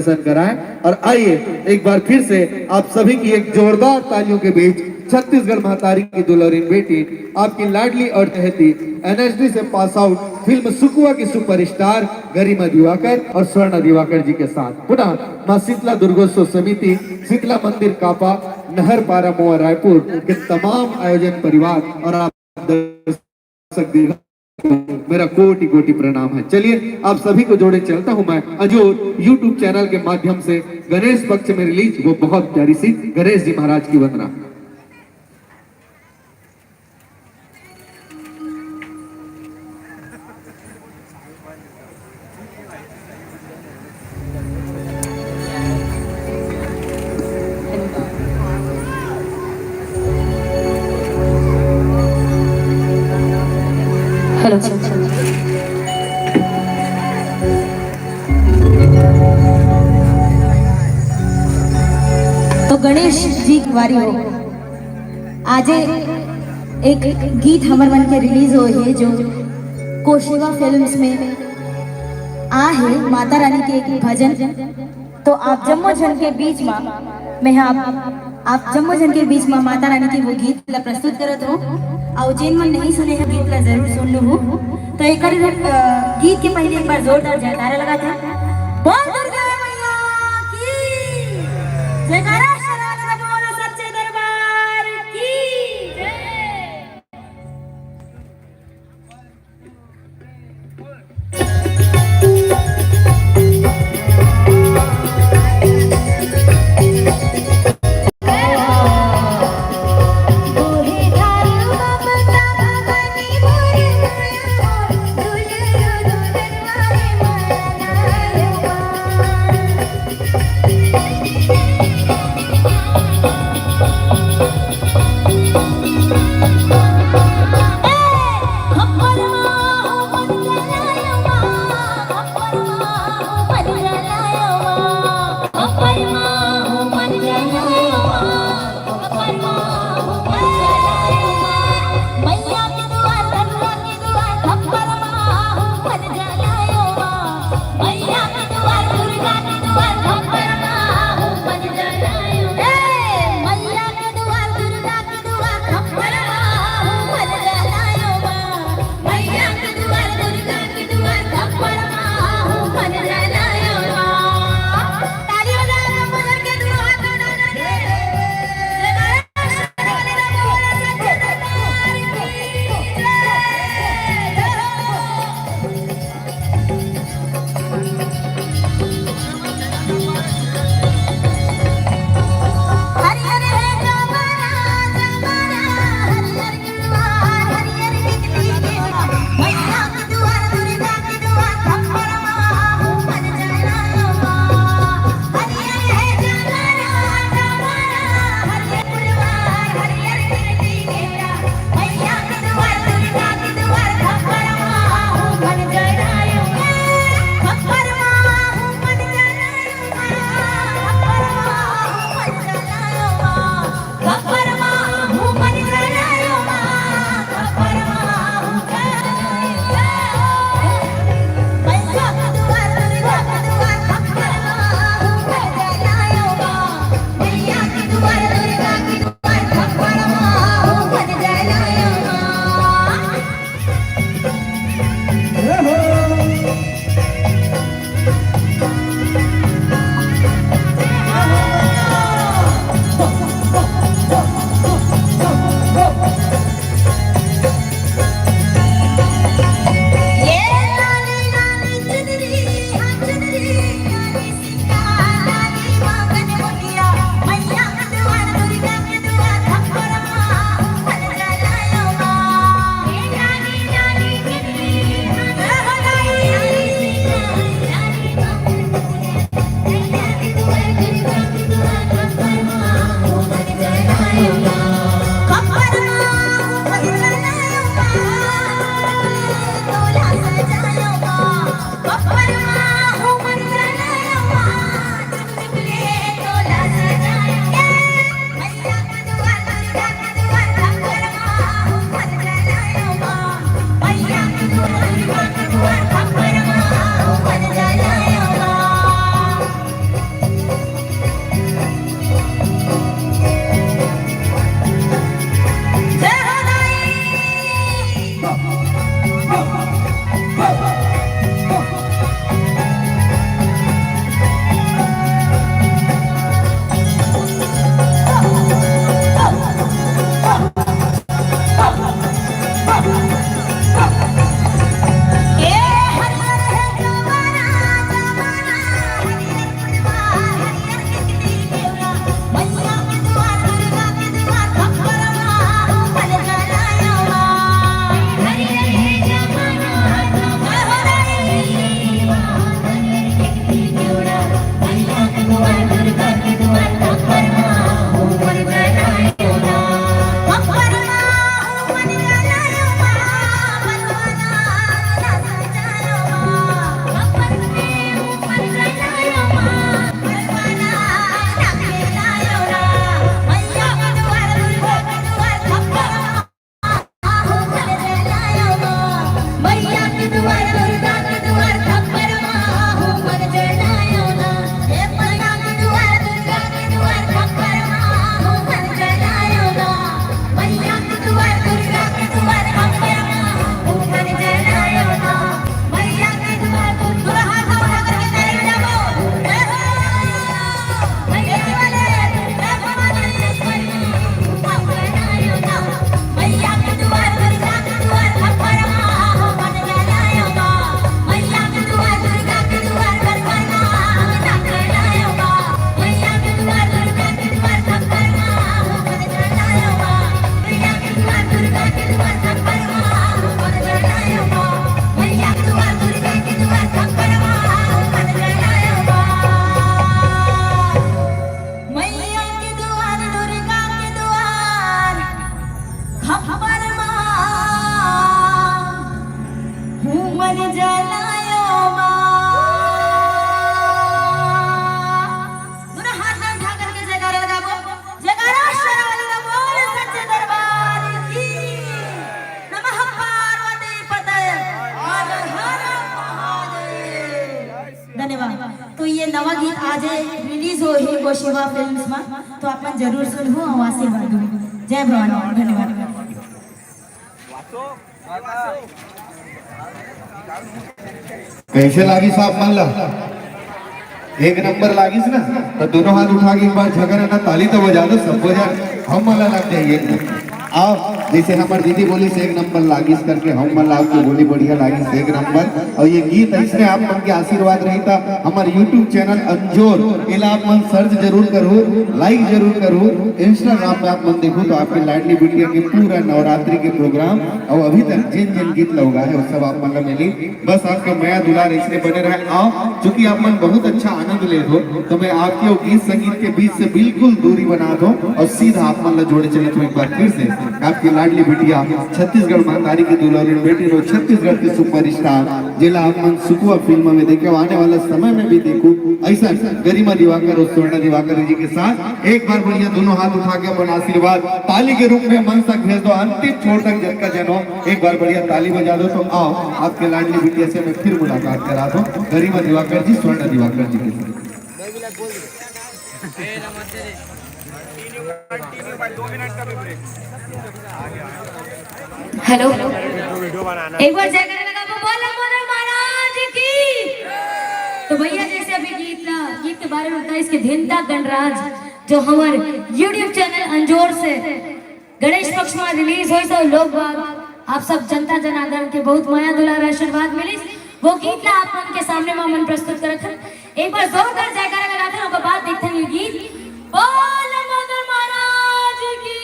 कराएं। और आइए एक बार फिर से आप सभी की एक जोरदार तालियों के बीच छत्तीसगढ़ महातारी की दुल्हन बेटी, आपकी लाडली और चहेती, एनएसडी से पास आउट फिल्म सुकुआ की सुपरस्टार गरिमा दिवाकर और स्वर्ण दिवाकर जी के साथ पुनः मां शीतला दुर्गोत्सव समिति, शीतला मंदिर कापा, नहर पारा मोआ रायपुर के तमाम आयोजन परिवार और आप दर्शक मेरा कोटि कोटि प्रणाम है। चलिए आप सभी को जोड़े चलता हूं मैं अजोर यूट्यूब चैनल के माध्यम से गणेश पक्ष में रिलीज वो बहुत प्यारी सी गणेश जी महाराज की वंदना। हेलो तो गणेश जी की बारी हो। आज एक गीत हमर मन के रिलीज हो है जो कोशिवा फिल्म्स में आ है माता रानी के एक भजन। तो आप जम्मो जन के बीच में मैं आप जम्मो जन के बीच में माता रानी के वो गीत ला प्रस्तुत करत हो। और जिन मन नहीं सुने हैं गीत ला जरूर सुन लो। तो एक गीत के पहले एक बार जोरदार जयकारा लगा था। बोल दुर्गा मैया की जयकारा। बोलो सच्चे दरबार की गीत आज रिलीज हो ही गोशिवा फिल्म्स में तो अपन जरूर सुनहु और आशीर्वाद दू। जय भवानी, धन्यवाद। कैसे लागी साहब मान ला? एक नंबर लागिस ना? तो दोनों हाथ उठा के एक बार झगड़ा ना ताली तो बजा दो, सब बजा हम मला लग जाइए। आप जैसे हमारी दीदी बोली से एक नंबर लागिस करके हम मला आपको बोली बढ़िया लागिस एक नंबर। और ये गीत ऐसे आप मन के आशीर्वाद रही था हमारे YouTube चैनल अंजोर इला आप मन सर्च जरूर करो, लाइक जरूर करो, इंस्टाग्राम पे आप मन देखो तो आपकी लाडली बिटिया के पूरा नवरात्रि के प्रोग्राम और अभी तक जिन जिन गीत लगा है वो सब आप मन मिली। बस आपका नया दुलार इसलिए बने रहे आओ चूंकि आप मन बहुत अच्छा आनंद ले दो तो मैं आपके वो गीत संगीत के बीच से बिल्कुल दूरी बना दो और सीधा आप मन जोड़े चले तो एक बार फिर से आपकी लाडली बिटिया छत्तीसगढ़ महतारी की दुलारी बेटी रो छत्तीसगढ़ के सुपरस्टार जिला आप मन सुकुआ फिल्म में देखे आने वाला समय में भी देखो ऐसा गरिमा दिवाकर और स्वर्ण दिवाकर जी के साथ एक बार बढ़िया दोनों हाथ उठा के अपन आशीर्वाद ताली के रूप में मन तक भेज दो अंतिम छोर तक जन का जनो एक बार बढ़िया ताली बजा दो। तो आओ आपके लाडली बिटिया से मैं फिर मुलाकात करा दो गरिमा दिवाकर जी स्वर्ण दिवाकर जी के साथ। हेलो, एक बार जय करने लगा बोलो बोलो महाराज की। तो भैया जैसे अभी गीत के बारे में बताया इसके धिनता गणराज जो हमारे YouTube चैनल अंजोर से गणेश पक्ष में रिलीज हुई तो लोग आप सब जनता जनार्दन के बहुत माया दुलार आशीर्वाद मिली वो गीत ला आप मन के सामने में मन प्रस्तुत करत। एक बार जोरदार जयकारा लगाते हैं उसके बाद देखते हैं ये गीत बोलो महाराज की।